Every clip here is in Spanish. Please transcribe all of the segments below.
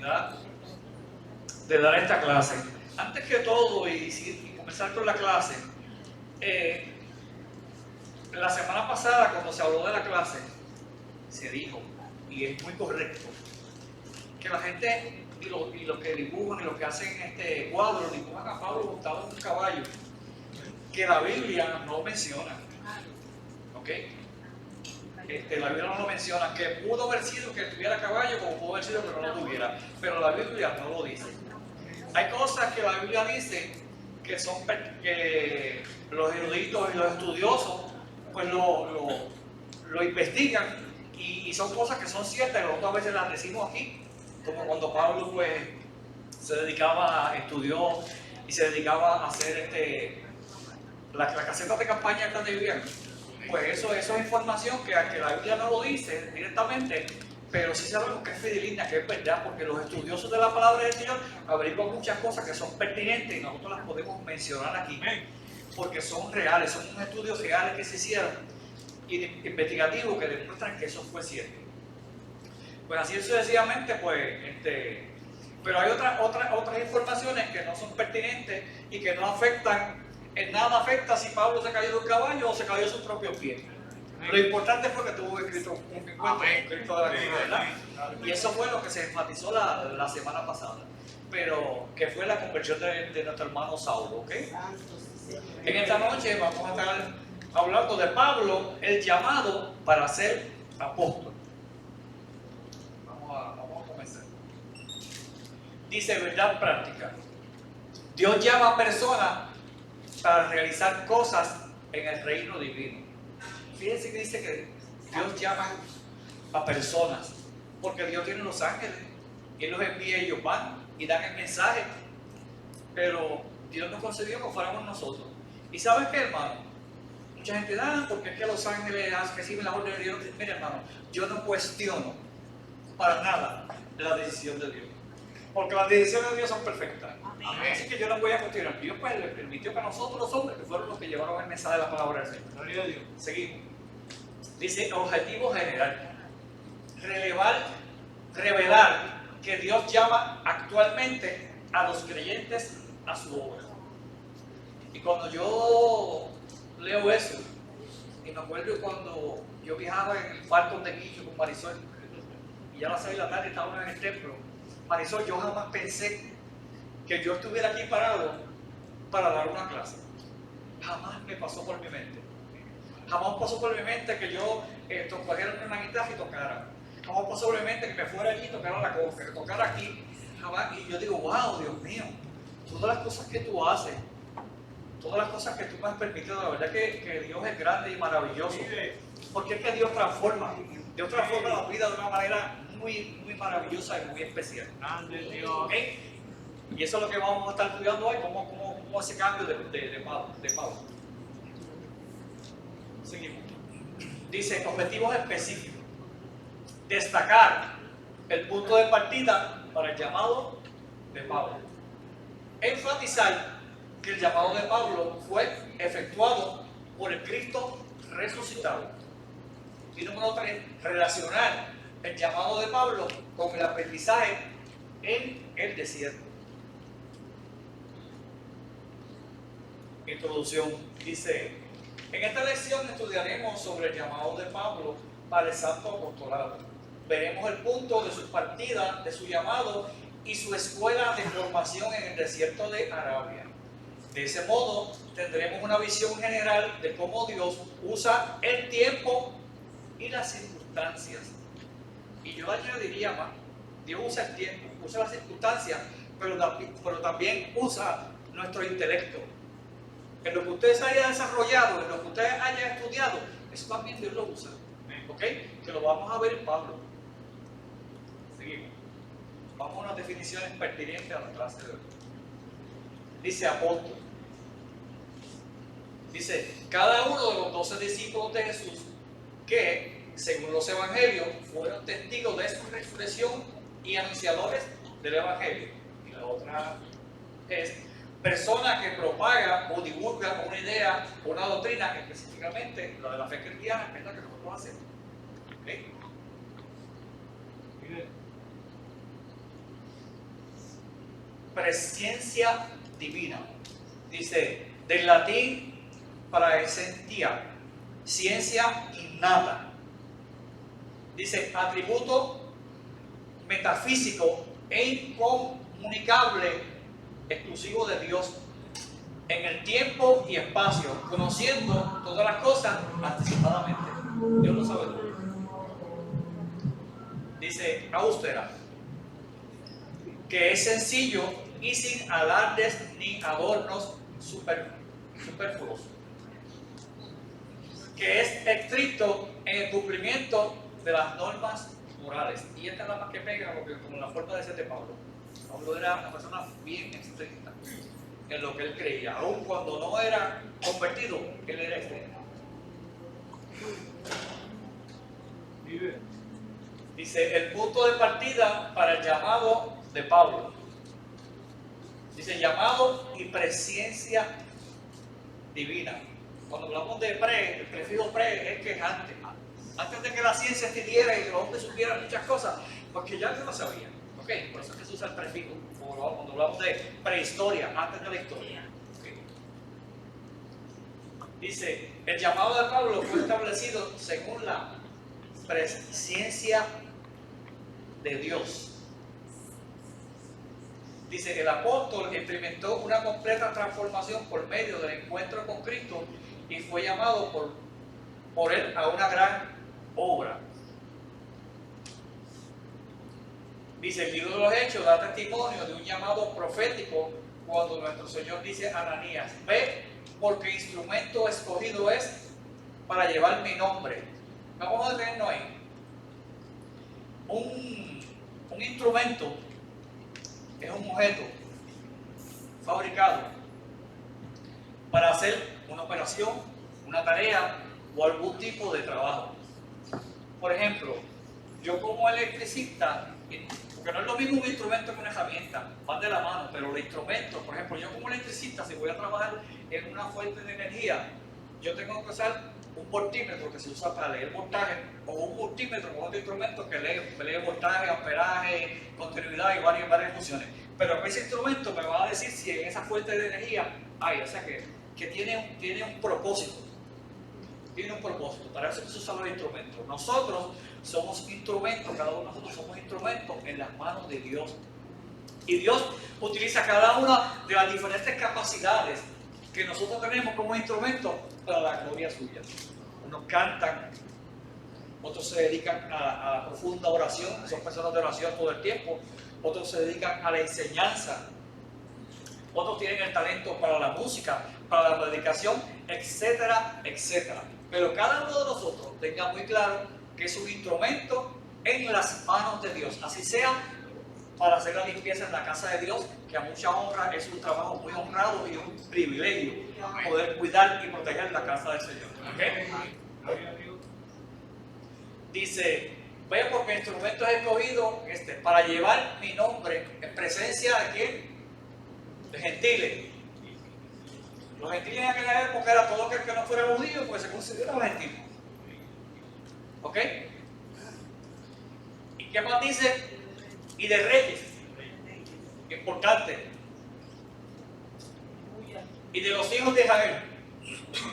oportunidad de dar esta clase. Antes que todo y comenzar con la clase, la semana pasada cuando se habló de la clase, se dijo, y es muy correcto, que la gente y los que dibujan y los que hacen este cuadro dibujan a Pablo montado en un caballo, que la Biblia no menciona. ¿Ok? La Biblia no lo menciona, que pudo haber sido que tuviera caballo como pudo haber sido que no lo tuviera, pero la Biblia no lo dice. Hay cosas que la Biblia dice que son que los eruditos y los estudiosos pues lo investigan y son cosas que son ciertas y nosotros a veces las decimos aquí, como cuando Pablo pues se dedicaba, estudió y se dedicaba a hacer las casetas de campaña que vivían. Pues eso es información que la Biblia no lo dice directamente, pero sí sabemos que es fidedigna, que es verdad, porque los estudiosos de la palabra del Señor averiguan muchas cosas que son pertinentes y nosotros las podemos mencionar aquí, porque son reales, son unos estudios reales que se hicieron y investigativos que demuestran que eso fue cierto. Pues así sucesivamente, pues, pero hay otras informaciones que no son pertinentes y que no afectan. En nada afecta si Pablo se cayó de un caballo o se cayó de sus propios pies. Lo importante fue que tuvo escrito un encuentro con Cristo de la cruz, ¿verdad? Y eso fue lo que se enfatizó la semana pasada. Pero que fue la conversión de nuestro hermano Saulo, ¿ok? En esta noche vamos a estar hablando de Pablo, el llamado para ser apóstol. Vamos a comenzar. Dice verdad práctica. Dios llama a personas para realizar cosas en el reino divino. Fíjense que dice que Dios llama a personas, porque Dios tiene los ángeles, Él los envía, ellos van y dan el mensaje, pero Dios nos concedió que fuéramos nosotros. ¿Y sabes qué, hermano? Mucha gente da, porque es que los ángeles reciben la orden de Dios. Mira, hermano, yo no cuestiono para nada la decisión de Dios, porque las decisiones de Dios son perfectas. Amén. Así que yo no voy a cuestionar. Dios pues le permitió que nosotros los hombres, que fueron los que llevaron el mensaje de la palabra del Señor. Gloria a Dios. Seguimos. Dice objetivo general. Revelar que Dios llama actualmente a los creyentes a su obra. Y cuando yo leo eso, y me acuerdo cuando yo viajaba en el Falcon de Guillo con Marisol, y ya a las 6 de la tarde estábamos en el templo. Marisol, yo jamás pensé que yo estuviera aquí parado para dar una clase. Jamás me pasó por mi mente. Jamás pasó por mi mente que yo cogiera una guitarra y tocara. Jamás pasó por mi mente que me fuera allí y tocara la cosa, que tocara aquí. Jamás. Y yo digo, wow, Dios mío, todas las cosas que tú haces, todas las cosas que tú me has permitido, la verdad que Dios es grande y maravilloso. Porque es que Dios transforma la vida de una manera muy, muy maravillosa y muy especial. ¿Okay? Y eso es lo que vamos a estar estudiando hoy, cómo ese cambio de Pablo. Seguimos. Dice, objetivos específicos. Destacar el punto de partida para el llamado de Pablo. Enfatizar que el llamado de Pablo fue efectuado por el Cristo resucitado. Y número 3, relacionar el llamado de Pablo con el aprendizaje en el desierto. Introducción. Dice, en esta lección estudiaremos sobre el llamado de Pablo para el santo apostolado. Veremos el punto de su partida, de su llamado y su escuela de formación en el desierto de Arabia. De ese modo tendremos una visión general de cómo Dios usa el tiempo y las circunstancias. Y yo añadiría más, Dios usa el tiempo, usa las circunstancias, pero también usa nuestro intelecto. En lo que ustedes hayan desarrollado, en lo que ustedes hayan estudiado, eso también Dios lo usa. ¿Ok? Que lo vamos a ver en Pablo. Seguimos. Vamos a unas definiciones pertinentes a la clase de hoy. Dice apóstol. Dice, cada uno de los 12 discípulos de Jesús que, según los evangelios, fueron testigos de su resurrección y anunciadores del evangelio. Y la otra es persona que propaga o divulga una idea, una doctrina, específicamente la de la fe cristiana, que es la que nosotros hacemos. ¿Okay? presencia divina. Dice, del latín praesentia, ciencia innata. Dice, atributo metafísico e incomunicable, exclusivo de Dios, en el tiempo y espacio, conociendo todas las cosas anticipadamente. Dios lo sabe todo. Dice, austera, que es sencillo y sin alardes ni adornos superfluos, que es estricto en el cumplimiento de las normas morales. Y esta es la más que pega, porque como la forma de ser de Pablo. Pablo era una persona bien estricta en lo que él creía, aun cuando no era convertido, él era estricto. Dice, el punto de partida para el llamado de Pablo. Dice, llamado y presencia divina. Cuando hablamos de pre, el prefijo pre es que es antes de que la ciencia estudiara y que los hombres supieran muchas cosas, porque ya no lo sabían. ¿Okay? Por eso es que se usa el prefijo, cuando hablamos de prehistoria, antes de la historia. ¿Okay? Dice, el llamado de Pablo fue establecido según la presencia de Dios. Dice, el apóstol experimentó una completa transformación por medio del encuentro con Cristo y fue llamado por él a una gran obra. Dice, el libro de los Hechos da testimonio de un llamado profético cuando nuestro Señor dice a Ananías, ve, porque instrumento escogido es para llevar mi nombre. Vamos a detenernos ahí. Un instrumento es un objeto fabricado para hacer una operación, una tarea o algún tipo de trabajo. Por ejemplo, yo como electricista, porque no es lo mismo un instrumento que una herramienta, van de la mano, pero los instrumentos, por ejemplo, yo como electricista, si voy a trabajar en una fuente de energía, yo tengo que usar un voltímetro que se usa para leer voltaje, o un multímetro con otro instrumento que lee voltaje, amperaje, continuidad y varias funciones. Pero ese instrumento me va a decir si en esa fuente de energía hay, o sea que tiene un propósito. Tiene un propósito, para eso se usan los instrumentos. Nosotros somos instrumentos, cada uno de nosotros somos instrumentos en las manos de Dios. Y Dios utiliza cada una de las diferentes capacidades que nosotros tenemos como instrumentos para la gloria suya. Unos cantan, otros se dedican a la profunda oración, son personas de oración todo el tiempo, otros se dedican a la enseñanza, otros tienen el talento para la música, para la predicación, etcétera, etcétera. Pero cada uno de nosotros tenga muy claro que es un instrumento en las manos de Dios, así sea para hacer la limpieza en la casa de Dios, que a mucha honra es un trabajo muy honrado y un privilegio poder cuidar y proteger la casa del Señor. ¿Okay? Dice, ve porque el instrumento es escogido para llevar mi nombre en presencia de ¿quién? De gentiles. Los gentiles en aquella época era todo aquel que no fuera judío, pues se consideraba gentil. ¿Ok? ¿Y qué más dice? Y de reyes. Importante. Y de los hijos de Israel.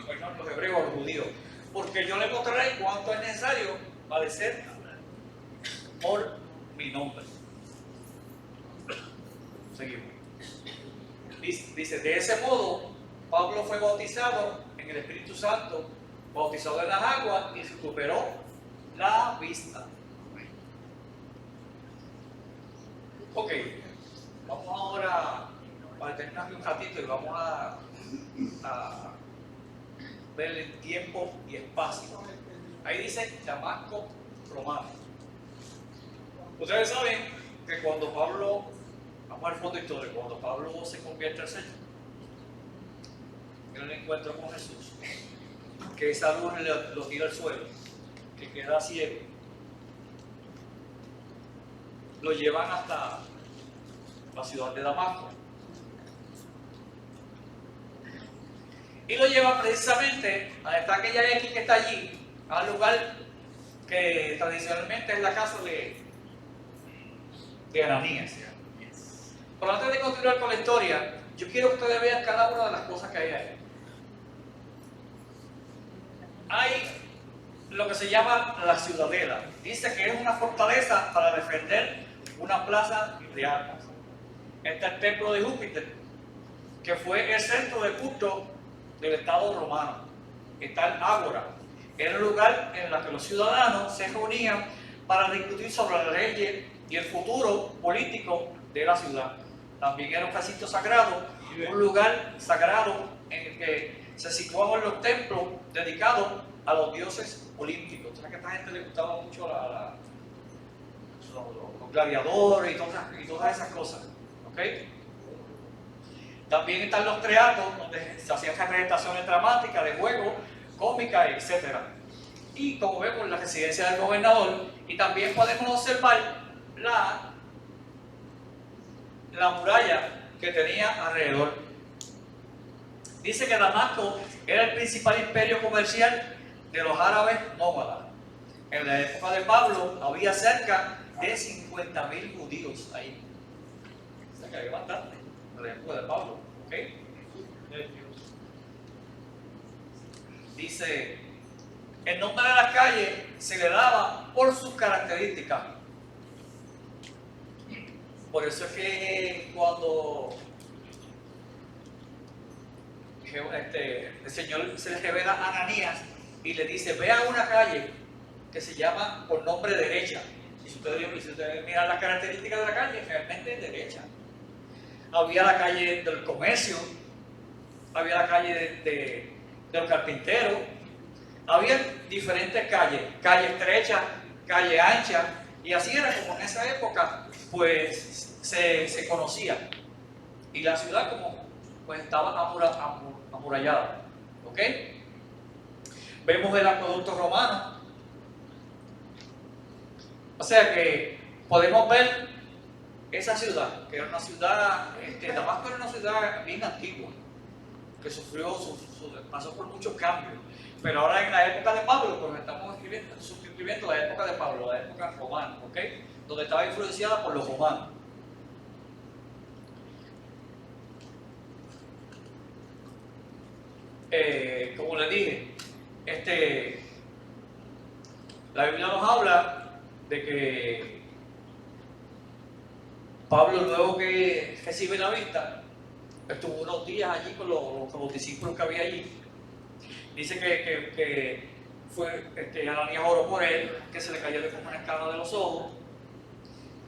Perdón, los hebreos o los judíos. Porque yo les mostraré cuánto es necesario padecer por mi nombre. Seguimos. Dice, de ese modo, Pablo fue bautizado en el Espíritu Santo, bautizado en las aguas y recuperó la vista. Ok, vamos ahora para terminar un ratito y vamos a ver el tiempo y espacio. Ahí dice Damasco romano. Ustedes saben que cuando Pablo, vamos al fondo histórico, cuando Pablo se convierte al Señor, en el encuentro con Jesús, que esa luz lo tira al suelo, que queda ciego, lo llevan hasta la ciudad de Damasco y lo llevan precisamente a esta aquella X que está allí, al lugar que tradicionalmente es la casa de Ananías. Pero antes de continuar con la historia, yo quiero que ustedes vean cada una de las cosas que hay ahí. Hay lo que se llama la ciudadela. Dice que es una fortaleza para defender una plaza de armas. Está el templo de Júpiter, que fue el centro de culto del Estado romano. Está el Ágora. Era el lugar en el que los ciudadanos se reunían para discutir sobre las leyes y el futuro político de la ciudad. También era un recinto sagrado, un lugar sagrado en el que se situaban los templos dedicados a los dioses olímpicos. ¿Sabes que a esta gente le gustaba mucho los gladiadores y todas esas cosas? ¿Okay? También están los teatros donde se hacían representaciones dramáticas de juegos, cómicas, etc. Y como vemos, la residencia del gobernador, y también podemos observar la muralla que tenía alrededor. Dice que Damasco era el principal imperio comercial de los árabes nómadas. En la época de Pablo había cerca de 50.000 judíos ahí. O sea que había bastante en la época de Pablo. ¿Okay? Dice, el nombre de la calle se le daba por sus características. Por eso es que cuando el Señor se le revela a Ananías y le dice, ve a una calle que se llama por nombre derecha. Y si ustedes miran las características de la calle, realmente es derecha. Había la calle del comercio, había la calle de los carpinteros, había diferentes calles, calle estrecha, calle ancha, y así era como en esa época pues se conocía. Y la ciudad como pues estaba amurallada. ¿Ok? Vemos el acueducto romano. O sea que podemos ver esa ciudad, que era una ciudad, Damasco era una ciudad bien antigua, que pasó por muchos cambios. Pero ahora en la época de Pablo, pues estamos suscribiendo la época de Pablo, la época romana, ¿ok? Donde estaba influenciada por los romanos. Como les dije, la Biblia nos habla de que Pablo, luego que recibe la vista, estuvo unos días allí con los discípulos que había allí. Dice que fue Ananías oró por él, que se le cayó de como una escama de los ojos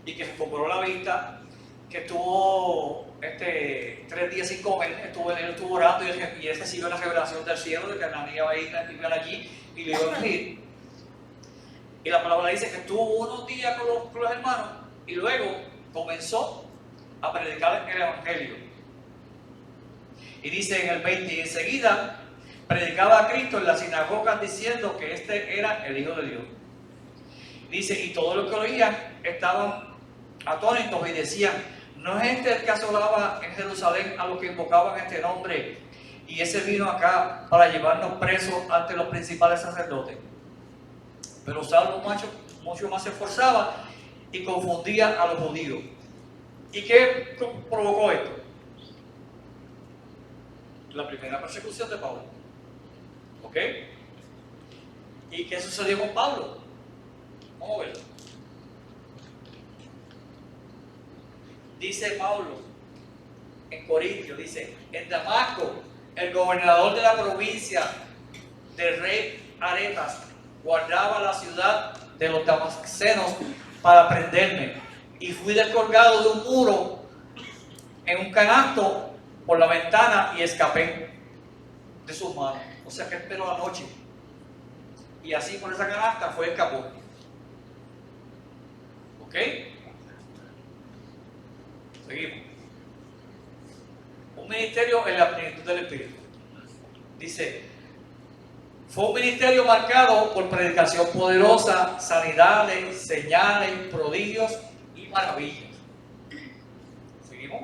y que recuperó la vista, que estuvo 3 días sin comer, él estuvo orando y él recibió la revelación del cielo de que Ananías iba a ir allí y le iba a ungir. Y la palabra dice que estuvo unos días con los hermanos y luego comenzó a predicar el evangelio. Y dice en el 20, y enseguida predicaba a Cristo en las sinagogas diciendo que este era el Hijo de Dios. Dice, y todos los que oían estaban atónitos y decían, ¿no es este el que asolaba en Jerusalén a los que invocaban este nombre? Y ese vino acá para llevarnos presos ante los principales sacerdotes. Pero Saulo mucho más se esforzaba y confundía a los judíos. ¿Y qué provocó esto? La primera persecución de Pablo. ¿Ok? ¿Y qué sucedió con Pablo? Vamos a verlo. Dice Pablo en Corintio, dice, en Damasco, el gobernador de la provincia del rey Aretas guardaba la ciudad de los damascenos para prenderme, y fui descolgado de un muro en un canasto por la ventana y escapé de sus manos. O sea que esperó la noche y así por esa canasta fue escapó. ¿Ok? Seguimos. Un ministerio en la plenitud del Espíritu. Dice, fue un ministerio marcado por predicación poderosa, sanidades, señales, prodigios y maravillas. ¿Seguimos?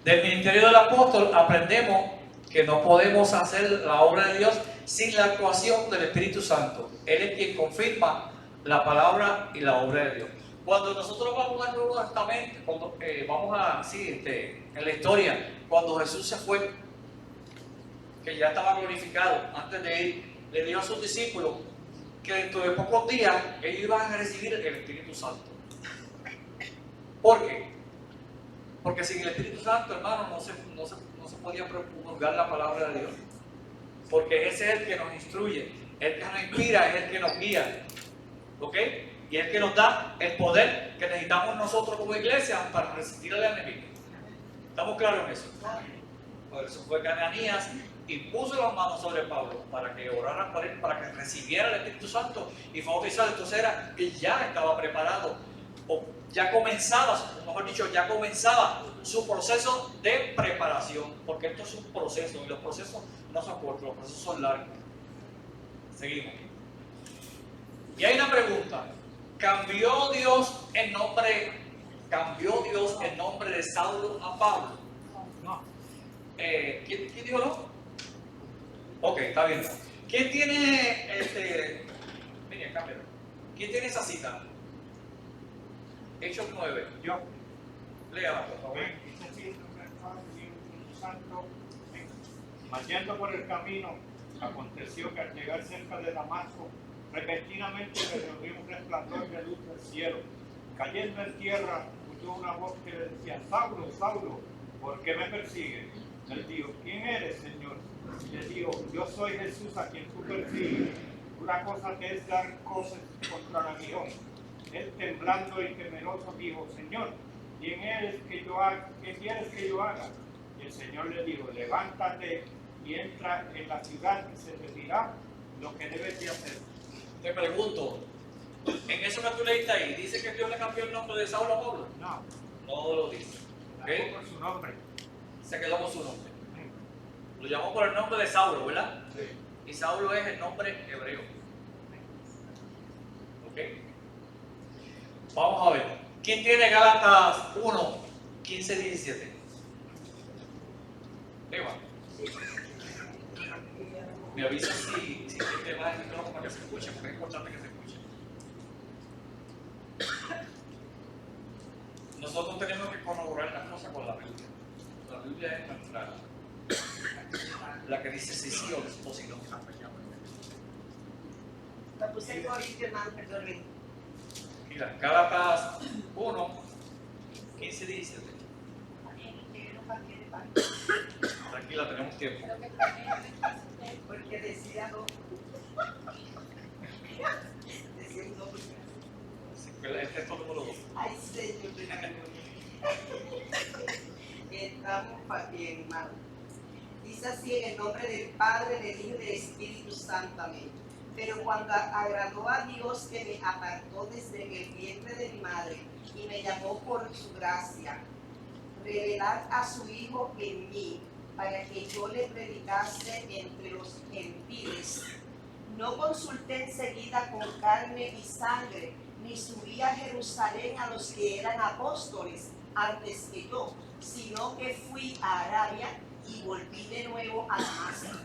Del ministerio del apóstol aprendemos que no podemos hacer la obra de Dios sin la actuación del Espíritu Santo. Él es quien confirma la palabra y la obra de Dios. Cuando nosotros vamos al Nuevo Testamento, cuando vamos a, sí, en la historia, cuando Jesús se fue, que ya estaba glorificado, antes de ir, le dijo a sus discípulos que dentro de pocos días ellos iban a recibir el Espíritu Santo. ¿Por qué? Porque sin el Espíritu Santo, hermano, no se podía promulgar la palabra de Dios. Porque ese es el que nos instruye, el que nos inspira, es el que nos guía. ¿Ok? Y es el que nos da el poder que necesitamos nosotros como iglesia para resistir al enemigo. ¿Estamos claros en eso? Por eso fue que Ananías impuso las manos sobre Pablo para que orara por él, para que recibiera el Espíritu Santo y fue bautizado. Entonces era que ya estaba preparado, o ya comenzaba, mejor dicho, ya comenzaba su proceso de preparación, porque esto es un proceso y los procesos no son cortos, los procesos son largos. Seguimos. Y hay una pregunta: ¿cambió Dios el nombre de Saulo a Pablo? No. ¿Quién dijo no? Ok, está bien. ¿Quién tiene Miren, cámbialo. ¿Quién tiene esa cita? Hechos 9. Yo. Léala, por favor. Santo. Mas yendo por el camino, aconteció que al llegar cerca de Damasco, repentinamente le reunió un resplandor de luz del cielo. Cayendo en tierra, escuchó una voz que le decía: Saulo, Saulo, ¿por qué me persigues? Él dijo: ¿quién eres, Señor? Le dijo: yo soy Jesús a quien tú persigues. Una cosa te es dar cosas contra el aguijón. Él, temblando y temeroso, dijo: Señor, ¿quién eres que yo haga? ¿Qué quieres que yo haga? Y el Señor le dijo: levántate y entra en la ciudad y se te dirá lo que debes de hacer. Te pregunto, en eso que tú leíste ahí, ¿dice que Dios le cambió el nombre de Saulo a Pablo? No. No lo dice. ¿Okay? Por su nombre. Se quedó con su nombre. Lo llamó por el nombre de Saulo, ¿verdad? Sí. Y Saulo es el nombre hebreo. ¿Ok? Vamos a ver. ¿Quién tiene Gálatas 1, 15, 17? Eva. Me avisa si te va a decir para que se escuche, porque es importante que se escuche. Nosotros tenemos que corroborar las cosas con la Biblia. La Biblia es nuestra, la que dice sí o si no. Mira, Gálatas 1, 15, 17. Tranquila, tenemos tiempo. Porque decía dos. Este es todo número 2. Ay, Señor. Estamos bien, hermano. Dice así: en el nombre del Padre, del Hijo y del Espíritu Santo. Amén. Pero cuando agradó a Dios, que me apartó desde el vientre de mi madre y me llamó por su gracia, revelar a su Hijo en mí, para que yo le predicase entre los gentiles. No consulté enseguida con carne y sangre, ni subí a Jerusalén a los que eran apóstoles antes que yo, sino que fui a Arabia y volví de nuevo a Damasco.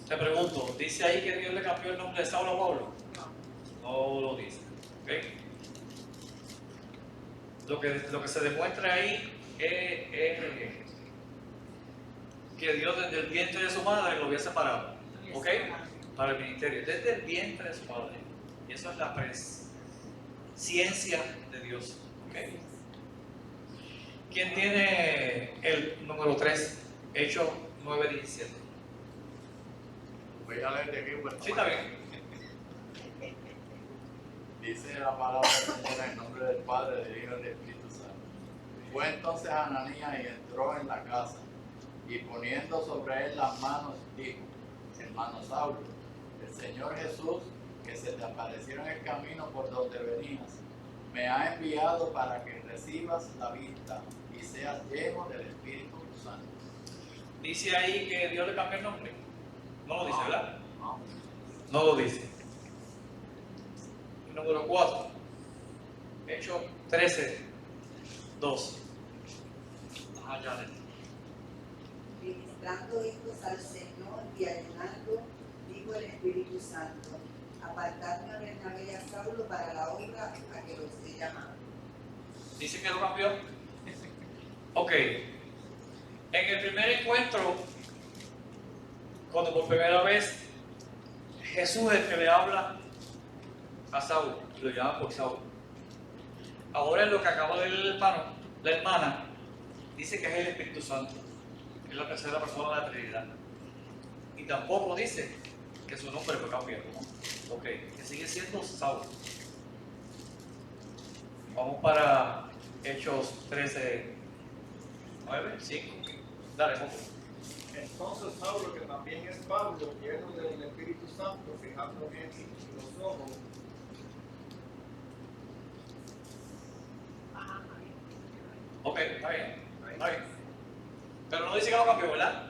Te pregunto, ¿dice ahí que Dios le cambió el nombre de Saulo a Pablo? No lo dice. ¿Okay? Lo que se demuestra ahí es que Dios desde el vientre de su madre lo había separado. ¿Ok? Para el ministerio. Desde el vientre de su madre. Y eso es la presciencia de Dios. ¿Ok? ¿Quién tiene el número 3? Hechos 9:17. Voy a leer de aquí. Sí, está bien. Dice la palabra del Señor en el nombre del Padre, del Hijo y del Espíritu Santo. Fue entonces Ananías y entró en la casa, y poniendo sobre él las manos, dijo: hermano Saulo, el Señor Jesús, que se te apareció en el camino por donde venías, me ha enviado para que recibas la vista y seas lleno del Espíritu Santo. Dice ahí que Dios le cambió el nombre. No lo dice, ¿verdad? No. No lo dice. Número 4. Hechos 13:2. Ajá, ya. Ministrando estos al Señor y ayunando, dijo el Espíritu Santo: apartadme a Bernabé y a Saulo para la obra a que los he llamado. Dice que lo cambió. Ok. En el primer encuentro, cuando por primera vez Jesús es el que le habla a Saúl, lo llama por Saúl. Ahora en lo que acaba de leer la hermana, dice que es el Espíritu Santo, que es la tercera persona de la Trinidad. Y tampoco dice que su nombre fue cambiado. Ok, que sigue siendo Saúl. Vamos para Hechos 13, 9, 5. Dale, Joco. Entonces Saulo, que también es Pablo, lleno del Espíritu Santo, fijando en los ojos, Ok, está bien, está bien. Pero no dice que lo cambió, ¿verdad?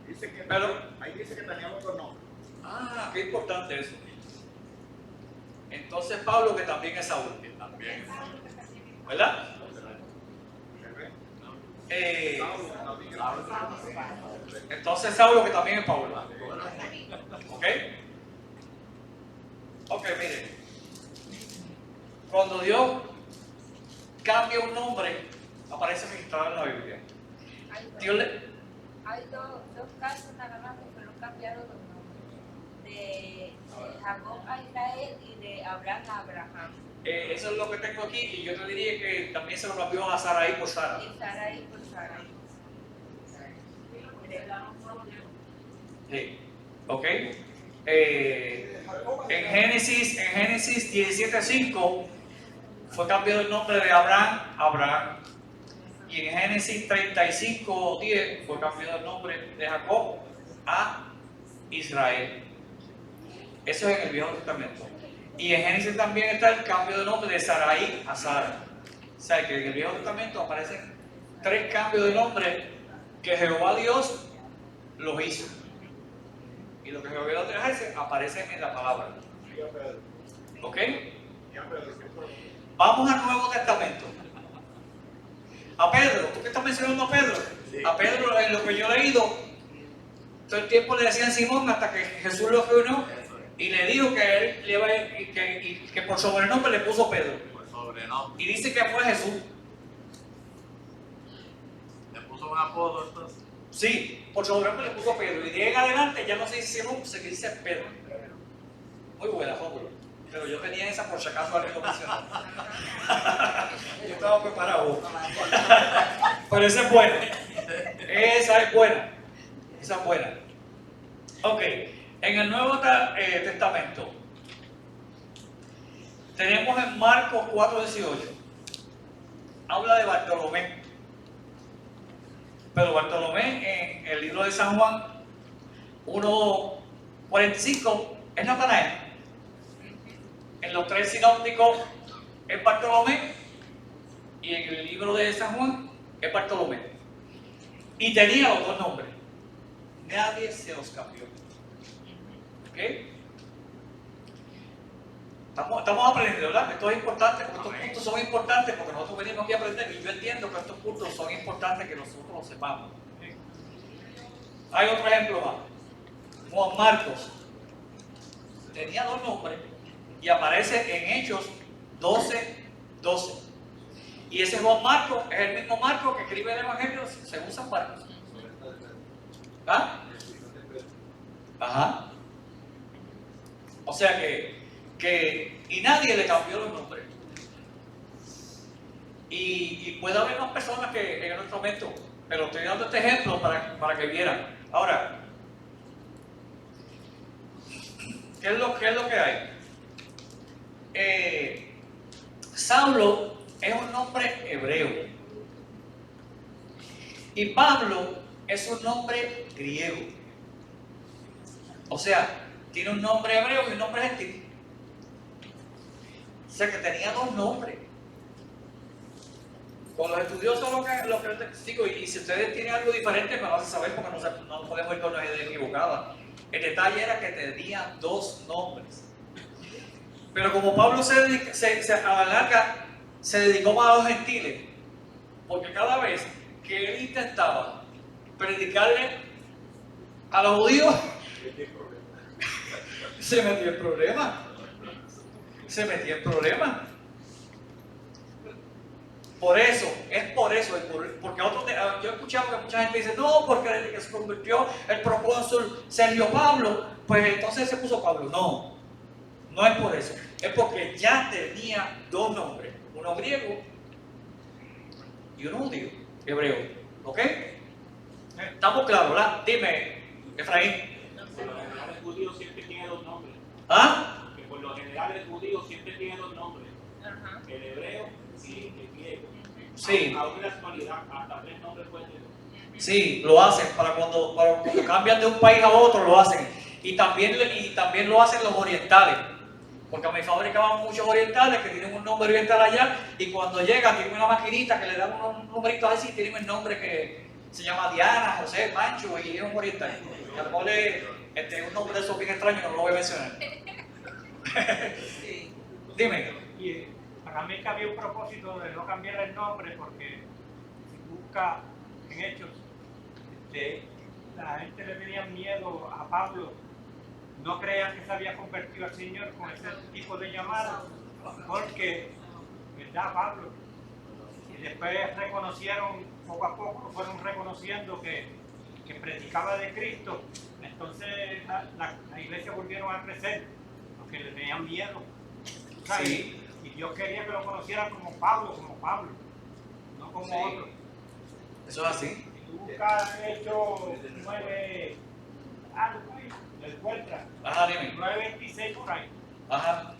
dice que, Pero- ahí dice que tenía otro nombre. Ah, qué importante eso. Entonces Pablo, que también es Saúl, Y también ¿verdad? Saulo, que también es Pablo. Entonces Saulo, que también es Pablo. ¿Ok? Ok, miren. Cuando Dios cambia un nombre, aparece registrado en la Biblia. Dios le... Hay dos casos nada más que fueron cambiados los nombres. De Jacob a Israel y de Abraham a Abraham. eso es lo que tengo aquí y yo te diría que también se lo cambió a Sarai por Sara. Y Sarai por Sarai. Sí. ¿Ok? En Génesis 17:5 fue cambiado el nombre de Abraham a Abraham. Y en Génesis 35:10 fue cambiado el nombre de Jacob a Israel. Eso es en el Viejo Testamento. Y en Génesis también está el cambio de nombre de Sarai a Sara. O sea que en el Viejo Testamento aparecen 3 cambios de nombre que Jehová Dios los hizo. Y lo que Jehová Dios hace aparece en la palabra. Y a Pedro. ¿Ok? Y a Pedro, que fue. Vamos al Nuevo Testamento. A Pedro, ¿tú qué estás mencionando a Pedro? Sí. A Pedro, en lo que yo he leído, todo el tiempo le decían Simón hasta que Jesús lo reunió eso es. y le dijo que él le iba que por sobrenombre le puso Pedro. Por sobrenombre. Y dice que fue Jesús. Le puso un apodo entonces. Sí, por sobrenombre le puso Pedro. Y de ahí en adelante ya no se dice Simón, se dice Pedro. Muy buena, Rómulo. Pero yo tenía esa por si acaso alguien lo mencionó. Yo estaba preparado. Pero esa es buena. Esa es buena. Esa es buena. Ok. En el Nuevo Testamento tenemos en Marcos 4:18. Habla de Bartolomé. Pero Bartolomé en el libro de San Juan 1:45 es Natanael. En los 3 sinópticos es Bartolomé y en el libro de San Juan es Bartolomé. Y tenía los 2 nombres. Nadie se los cambió. ¿Ok? Estamos aprendiendo, ¿verdad? Esto es importante, porque estos puntos son importantes, porque nosotros venimos aquí a aprender y yo entiendo que estos puntos son importantes que nosotros los sepamos. Hay otro ejemplo más. Juan Marcos tenía 2 nombres y aparece en Hechos 12:12. Y ese Juan Marcos es el mismo Marcos que escribe el Evangelio según San Marcos. ¿Ah? Ajá. O sea y nadie le cambió los nombres. Y puede haber más personas que en nuestro momento, pero estoy dando este ejemplo para que vieran. Ahora, ¿qué es lo que hay? Saulo es un nombre hebreo y Pablo es un nombre griego. O sea, tiene un nombre hebreo y un nombre gentil. O sea que tenía 2 nombres. Con los estudiosos lo que digo, y si ustedes tienen algo diferente me lo hacen saber porque no podemos ir con una idea equivocada. El detalle era que tenía 2 nombres. Pero como Pablo a la larga se dedicó más a los gentiles, porque cada vez que él intentaba predicarle a los judíos, se metía en problemas. es por eso, porque yo he escuchado que mucha gente dice, no, porque desde que se convirtió el procónsul Sergio Pablo, pues entonces se puso Pablo. No, no es por eso, es porque ya tenía dos nombres, uno griego y uno judío, hebreo, ¿ok? Estamos claros, ¿verdad? Dime, Efraín. Por lo general el judío siempre tiene dos nombres. ¿Ah? Que por lo general el judío siempre tiene dos nombres. Ajá. El hebreo y el griego. Sí. Aún en la actualidad, hasta 3 nombres pueden tener. Sí, lo hacen, para cuando cambian de un país a otro lo hacen. Y también lo hacen los orientales. Porque a mi fábrica van muchos orientales que tienen un nombre oriental allá y cuando llegan tienen una maquinita que le dan unos numeritos así, tienen el nombre que se llama Diana, José, Mancho y es un oriental. Y a lo mejor un nombre de esos bien extraño no lo voy a mencionar. Sí. Dime. Y para mí que había un propósito de no cambiar el nombre porque si busca en Hechos, la gente le tenía miedo a Pablo, no creían que se había convertido al Señor con ese tipo de llamada, porque, ¿verdad, Pablo? Y después reconocieron, poco a poco fueron reconociendo que predicaba de Cristo, entonces la iglesia volvieron a crecer, porque le tenían miedo. ¿Sabes? Sí. Y Dios quería que lo conocieran como Pablo, no como Sí. otro. Eso es así. Si tú buscas Hechos 9, algo ahí, lo encuentras. Ajá, dime. 9:26 por ahí. Ajá.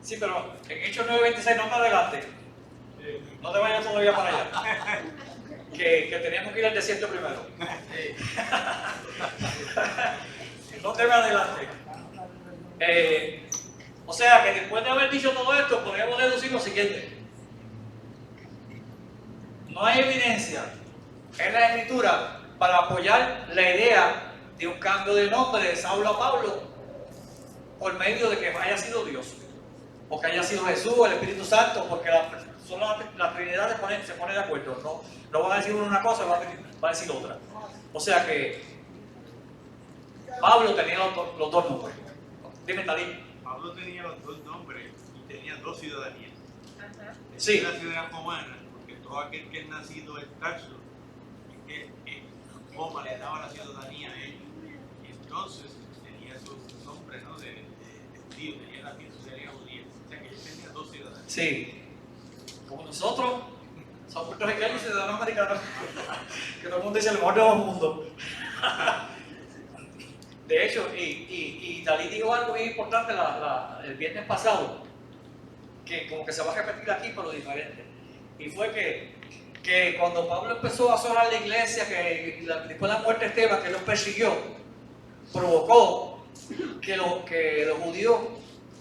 Sí, pero en Hechos 9:26 no te adelante. No te vayas todavía para allá. Que teníamos que ir al desierto primero. No te me adelante. O sea que después de haber dicho todo esto, podemos deducir lo siguiente. No hay evidencia en la Escritura para apoyar la idea de un cambio de nombre de Saulo a Pablo por medio de que haya sido Dios, o que haya sido Jesús o el Espíritu Santo, porque la Trinidad se pone de acuerdo. No van a decir una cosa, va a decir otra. O sea que Pablo tenía los dos nombres. Dime, Talí. Pablo tenía los dos nombres y tenía dos ciudadanías. Ajá. Sí. La ciudadanía romana, porque todo aquel que es nacido en Tarso, que Roma le daba la ciudadanía a ellos. Y entonces tenía esos nombres, ¿no? De judío, tenía la ciudadanía judía. O sea que él tenía dos ciudadanías. Sí. Como nosotros, somos puertorriqueños y ciudadanos americanos. Que todo el mundo dice el mejor de los mundos. De hecho, y Dalí dijo algo bien importante el viernes pasado, que como que se va a repetir aquí, pero diferente. Y fue que cuando Pablo empezó a asolar la iglesia, que después de la muerte de Esteban, que los persiguió, provocó que los judíos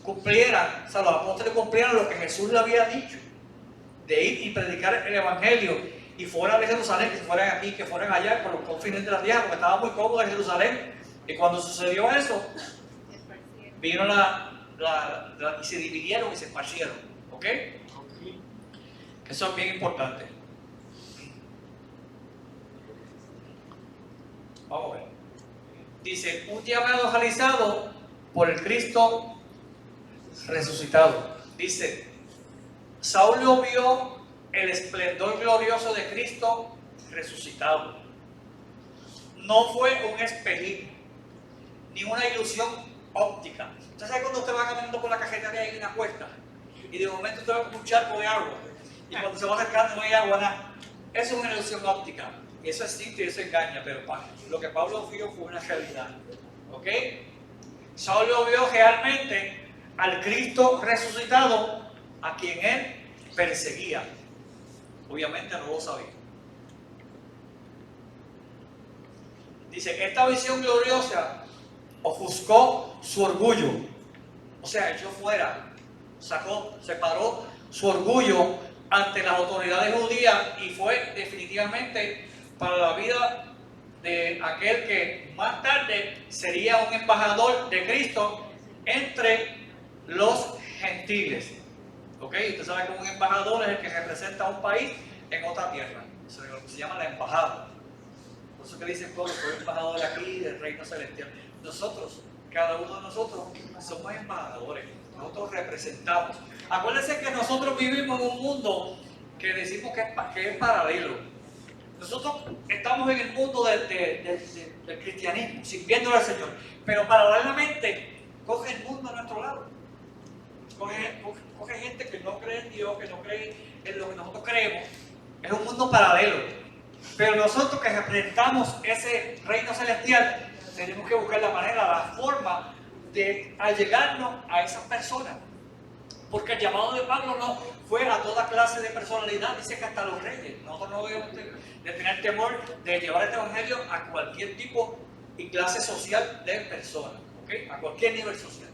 cumplieran, o sea, los apóstoles cumplieran lo que Jesús le había dicho, de ir y predicar el evangelio, y fuera de Jerusalén, que fueran aquí, que fueran allá, por los confines de la tierra, porque estaba muy cómodo en Jerusalén. Y cuando sucedió eso, vino y se dividieron y se esparcieron. ¿Ok? Eso es bien importante. Vamos a ver. Dice, un llamado realizado por el Cristo resucitado. Dice, Saulo vio el esplendor glorioso de Cristo resucitado. No fue un espejismo, ni una ilusión óptica. ¿Usted sabe cuando usted va caminando por la carretera y hay una cuesta? Y de momento usted va con un charco de agua. Y cuando se va acercando no hay agua, nada. Eso es una ilusión óptica. Y eso existe y eso engaña. Pero lo que Pablo vio fue una realidad. ¿Ok? Saulo vio realmente al Cristo resucitado a quien él perseguía. Obviamente no lo sabía. Dice, esta visión gloriosa ofuscó su orgullo. O sea, echó fuera, separó su orgullo ante las autoridades judías y fue definitivamente para la vida de aquel que más tarde sería un embajador de Cristo entre los gentiles. ¿Ok? Usted sabe que un embajador es el que representa a un país en otra tierra. Se llama la embajada. Por eso que dice Pablo, soy embajador aquí del reino celestial. Nosotros, cada uno de nosotros, somos embajadores. nosotros representamos. Acuérdense que nosotros vivimos en un mundo que decimos que es paralelo. Nosotros estamos en el mundo del cristianismo, sirviéndole al Señor, pero paralelamente coge el mundo a nuestro lado. Coge gente que no cree en Dios, que no cree en lo que nosotros creemos. Es un mundo paralelo. Pero nosotros que representamos ese reino celestial, tenemos que buscar la manera, la forma de allegarnos a esas personas. Porque el llamado de Pablo no fue a toda clase de personalidad, dice que hasta los reyes. Nosotros no debemos de tener temor de llevar este evangelio a cualquier tipo y clase social de personas, ¿okay? A cualquier nivel social.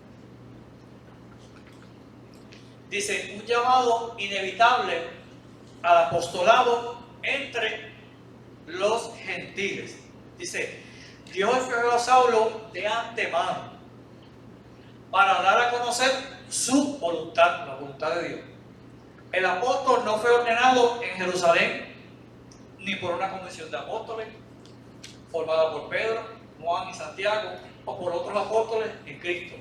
Dice, un llamado inevitable al apostolado entre los gentiles. Dice, Dios escogió a Saulo de antemano para dar a conocer su voluntad, la voluntad de Dios. El apóstol no fue ordenado en Jerusalén, ni por una convención de apóstoles, formada por Pedro, Juan y Santiago, o por otros apóstoles en Cristo,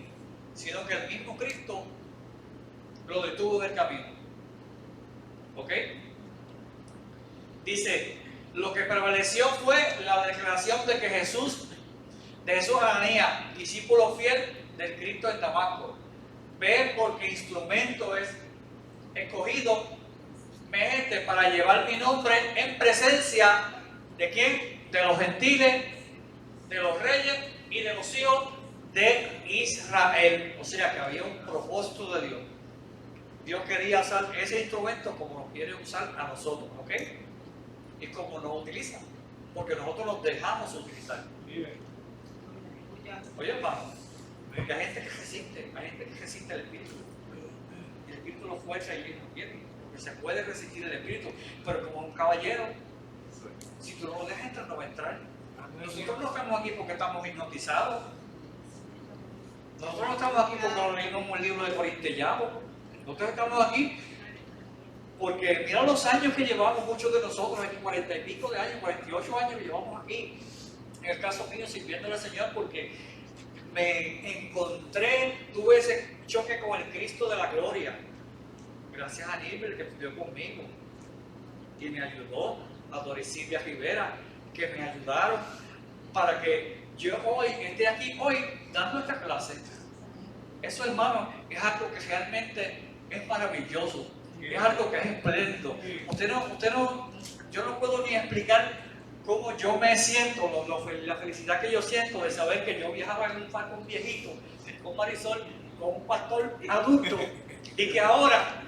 sino que el mismo Cristo lo detuvo del camino. ¿Ok? Dice, lo que prevaleció fue la declaración de que Jesús Ananías, discípulo fiel del Cristo en Damasco, ve porque instrumento es escogido mediante para llevar mi nombre en presencia de quién, de los gentiles, de los reyes y de los hijos de Israel. O sea que había un propósito de Dios. Dios quería usar ese instrumento como nos quiere usar a nosotros, ¿ok? Y como nos utiliza, porque nosotros nos dejamos utilizar. Oye, hermano, hay gente que resiste el Espíritu. El Espíritu lo fuerza y no quiere, porque se puede resistir el Espíritu, pero como un caballero, si tú no lo dejas entrar, no va a entrar. Nosotros no estamos aquí porque estamos hipnotizados. Nosotros no estamos aquí porque leímos un libro de Corintellado. Nosotros estamos aquí porque mira los años que llevamos, muchos de nosotros, aquí 40 y pico de años, 48 años que llevamos aquí. En el caso mío, sirviéndole al Señor, porque me encontré, tuve ese choque con el Cristo de la gloria. Gracias a Aníbal que estudió conmigo y me ayudó, a Doris Silvia Rivera, que me ayudaron para que yo hoy esté aquí hoy dando esta clase. Eso, hermano, es algo que realmente es maravilloso, es algo que es espléndido. Yo no puedo ni explicar cómo yo me siento, la felicidad que yo siento de saber que yo viajaba en un Falcon viejito, con Marisol, con un pastor adulto, y que ahora,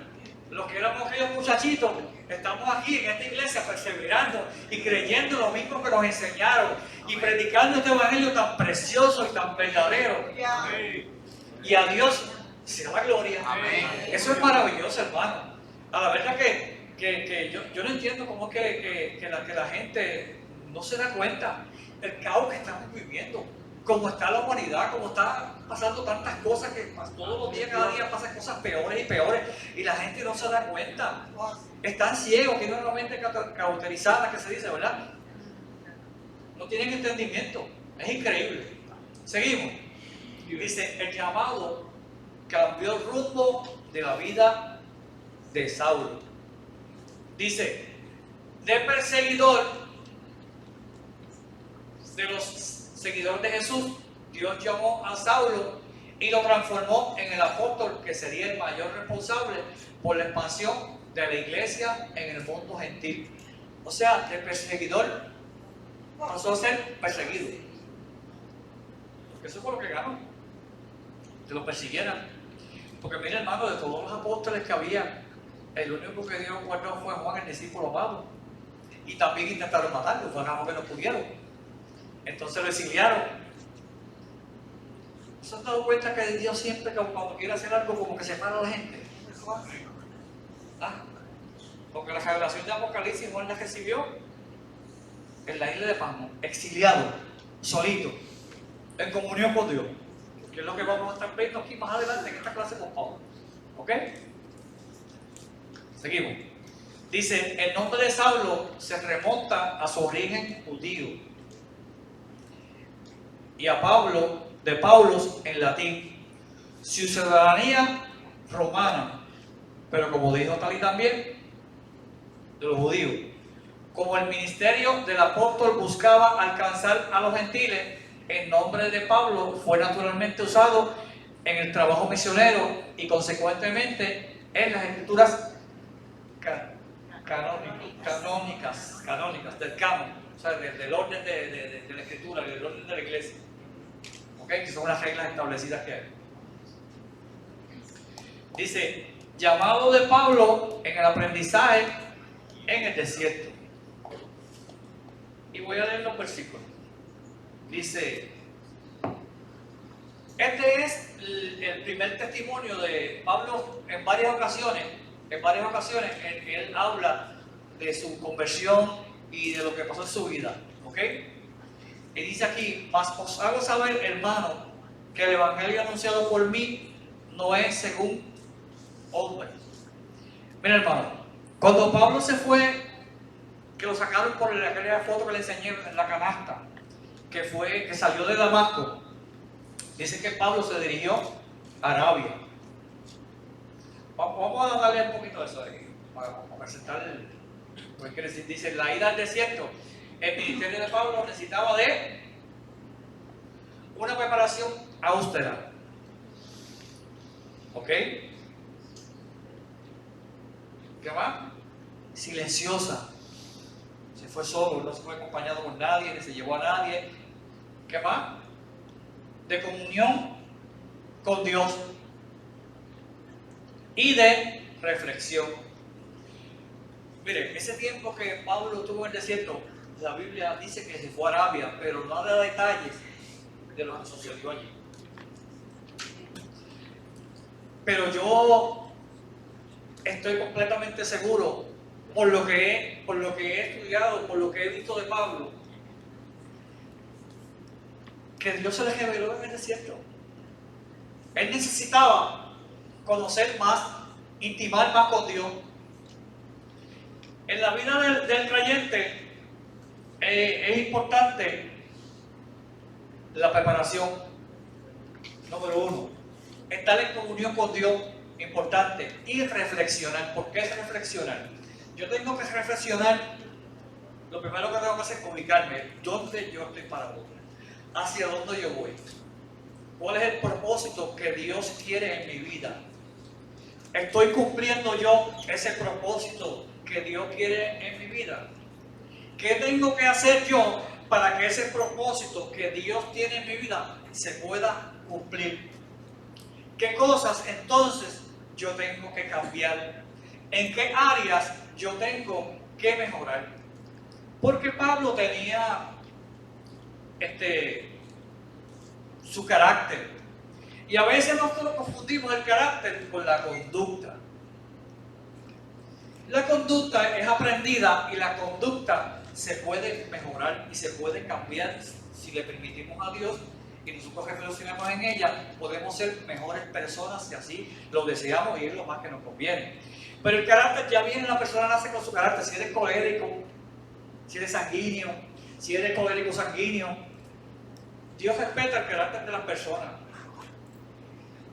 los que éramos aquellos muchachitos, estamos aquí en esta iglesia perseverando y creyendo lo mismo que nos enseñaron y predicando este evangelio tan precioso y tan verdadero. Y a Dios sea la gloria. Amén. Eso es maravilloso, hermano. A la verdad que yo no entiendo cómo es que la gente no se da cuenta del caos que estamos viviendo, cómo está la humanidad, cómo está pasando tantas cosas que todos los días, cada día pasan cosas peores y peores y la gente no se da cuenta. Están ciegos, tienen una mente cauterizada, que se dice, ¿verdad? No tienen entendimiento. Es increíble. Seguimos. Dice, el llamado cambió el rumbo de la vida de Saulo. Dice, de perseguidor de los seguidores de Jesús, Dios llamó a Saulo y lo transformó en el apóstol que sería el mayor responsable por la expansión de la iglesia en el mundo gentil. O sea, de perseguidor pasó a ser perseguido. Porque eso fue lo que ganó. Que lo persiguieran. Porque mira, hermano, de todos los apóstoles que había, el único que Dios guardó fue Juan, el discípulo amado. Y también intentaron matarlo, fue algo que no pudieron. Entonces lo exiliaron. ¿Se han dado cuenta que Dios siempre, cuando quiere hacer algo, como que separa a la gente? Porque la revelación de Apocalipsis, Juan la recibió en la isla de Patmos, exiliado, solito, en comunión con Dios. Que es lo que vamos a estar viendo aquí más adelante en esta clase con Pablo. ¿Ok? Seguimos. Dice, el nombre de Saulo se remonta a su origen judío y a Pablo, de Paulos en latín. su ciudadanía romana, pero como dijo Talí también, de los judíos. Como el ministerio del apóstol buscaba alcanzar a los gentiles, el nombre de Pablo fue naturalmente usado en el trabajo misionero y consecuentemente en las escrituras canónicas del canon, o sea, del orden de la escritura, del orden de la iglesia, ¿okay? Que son las reglas establecidas que hay. Dice, llamado de Pablo en el aprendizaje en el desierto. Y voy a leer los versículos. Dice, este es el primer testimonio de Pablo en varias ocasiones en que él habla de su conversión y de lo que pasó en su vida, ¿ok? Y dice aquí, mas os hago saber, hermano, que el evangelio anunciado por mí no es según hombres. Mira, hermano, cuando Pablo se fue, que lo sacaron por aquella foto que le enseñé en la canasta, que salió de Damasco, dice que Pablo se dirigió a Arabia. Vamos a darle un poquito de eso ahí, para presentar lo que quiere decir. Dice, la ida al desierto, el ministerio de Pablo necesitaba de una preparación austera. ¿Ok? ¿Qué más? Silenciosa. Se fue solo, no se fue acompañado por nadie, ni se llevó a nadie. ¿Qué más? De comunión con Dios y de reflexión. Mire, ese tiempo que Pablo tuvo en el desierto, la Biblia dice que se fue a Arabia, pero no da detalles de lo que sucedió allí. Pero yo estoy completamente seguro, por lo que he estudiado, por lo que he visto de Pablo, que Dios se le reveló en el desierto. Él necesitaba conocer más, intimar más con Dios. En la vida del creyente es importante la preparación. Número uno, estar en comunión con Dios, importante, y reflexionar. ¿Por qué es reflexionar? Yo tengo que reflexionar, lo primero que tengo que hacer es ubicarme, dónde yo estoy parado, hacia dónde yo voy, cuál es el propósito que Dios quiere en mi vida. ¿Estoy cumpliendo yo ese propósito que Dios quiere en mi vida? ¿Qué tengo que hacer yo para que ese propósito que Dios tiene en mi vida se pueda cumplir? ¿Qué cosas entonces yo tengo que cambiar? ¿En qué áreas yo tengo que mejorar? Porque Pablo tenía su carácter. Y a veces nosotros confundimos el carácter con la conducta. La conducta es aprendida y la conducta se puede mejorar y se puede cambiar si le permitimos a Dios y nosotros reflexionamos en ella. Podemos ser mejores personas si así lo deseamos y es lo más que nos conviene. Pero el carácter ya viene, la persona nace con su carácter. Si eres colérico, si eres sanguíneo, si eres colérico sanguíneo, Dios respeta el carácter de las personas.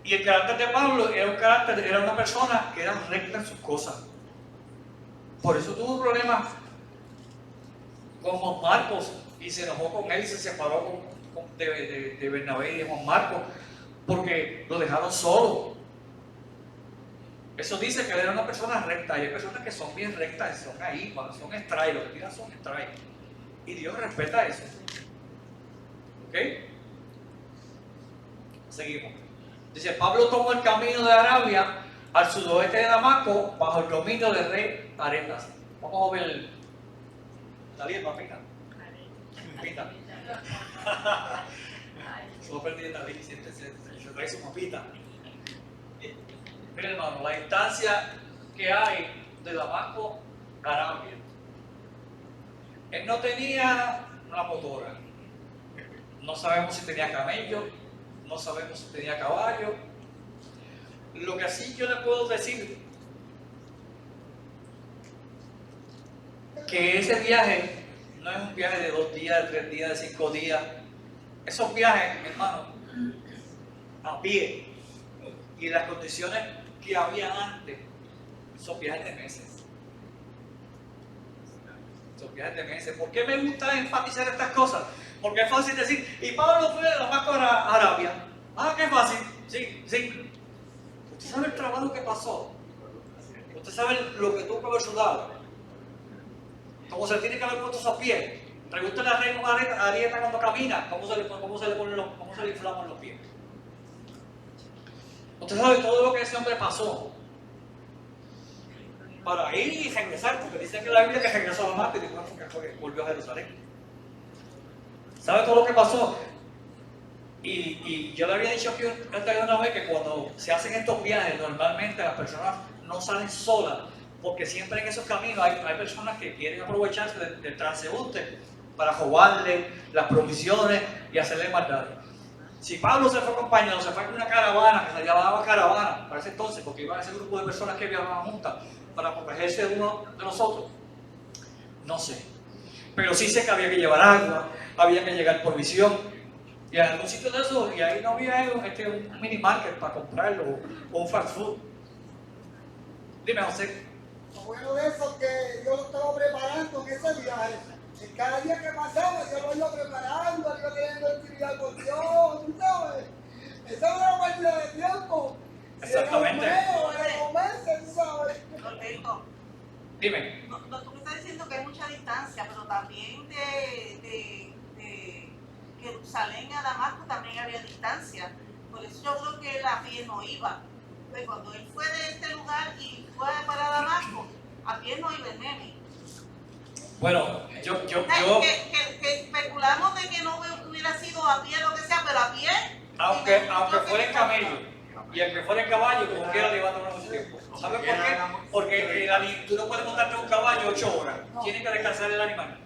Y el carácter de Pablo era una persona que era recta en sus cosas. Por eso tuvo problemas con Juan Marcos y se enojó con él y se separó de Bernabé y de Juan Marcos porque lo dejaron solo. Eso dice que él era una persona recta, y hay personas que son bien rectas, son ahí, cuando son strike, lo que tiran son strike. Y Dios respeta eso. ¿Ok? Seguimos. Dice, Pablo tomó el camino de Arabia al sudoeste de Damasco bajo el dominio del rey Aretas. Vamos a ver. Dalí, papita. Papita. Solo perdí Dalí, siempre se trae su papita. Miren, hermano, la distancia que hay de Damasco a Arabia. Él no tenía una motora. No sabemos si tenía camello, no sabemos si tenía caballo. Lo que sí yo le puedo decir, que ese viaje no es un viaje de 2 días, de 3 días, de 5 días. Esos viajes, mi hermano, a pie, y las condiciones que había antes son viajes de meses. Son viajes de meses. ¿Por qué me gusta enfatizar estas cosas? Porque es fácil decir, y Pablo fue de Damasco a Arabia. Ah, qué fácil. Sí, sí. Usted sabe el trabajo que pasó. Usted sabe lo que tuvo que haber sudado. Cómo se tiene que haber puesto esos pies. Pregúntale a Rey Arieta cuando camina, cómo se le inflaman los pies. Usted sabe todo lo que ese hombre pasó para ir y regresar, porque dice que la Biblia que regresó a Damasco y después volvió a Jerusalén. ¿Sabe todo lo que pasó? Y yo le había dicho aquí una vez que cuando se hacen estos viajes, normalmente las personas no salen solas, porque siempre en esos caminos hay personas que quieren aprovecharse del transeúnte para robarle las provisiones y hacerle maldades. Si Pablo se fue acompañado, se fue con una caravana, que se llamaba caravana para ese entonces, porque iban a ese grupo de personas que viajaban juntas para protegerse de uno de nosotros, no sé. Pero sí sé que había que llevar agua, había que llegar provisión, y en algún sitio de eso, y ahí no había un mini market para comprarlo, o un fast food. Dime, José. Lo bueno de eso es que yo lo estaba preparando en ese viaje. En cada día que pasaba, yo lo iba preparando, iba teniendo actividad con Dios, ¿tú sabes? Esa era una pérdida de tiempo. Exactamente. Si era un mes o era 2 meses, ¿tú sabes? Roberto, Dime. no, tú me estás diciendo que hay mucha distancia, pero también de Jerusalén a Damasco también había distancia. Por eso yo creo que él a pie no iba. Pues cuando él fue de este lugar y fue para Damasco, a pie no iba el nene. Bueno, yo Que especulamos de que no hubiera sido a pie lo que sea, pero a pie. aunque fuera en camello y el que fuera en caballo, como quiera llevándolo mucho tiempo. ¿Sabes por qué? Porque tú no puedes montarte un caballo 8 horas. Tiene que descansar el animal.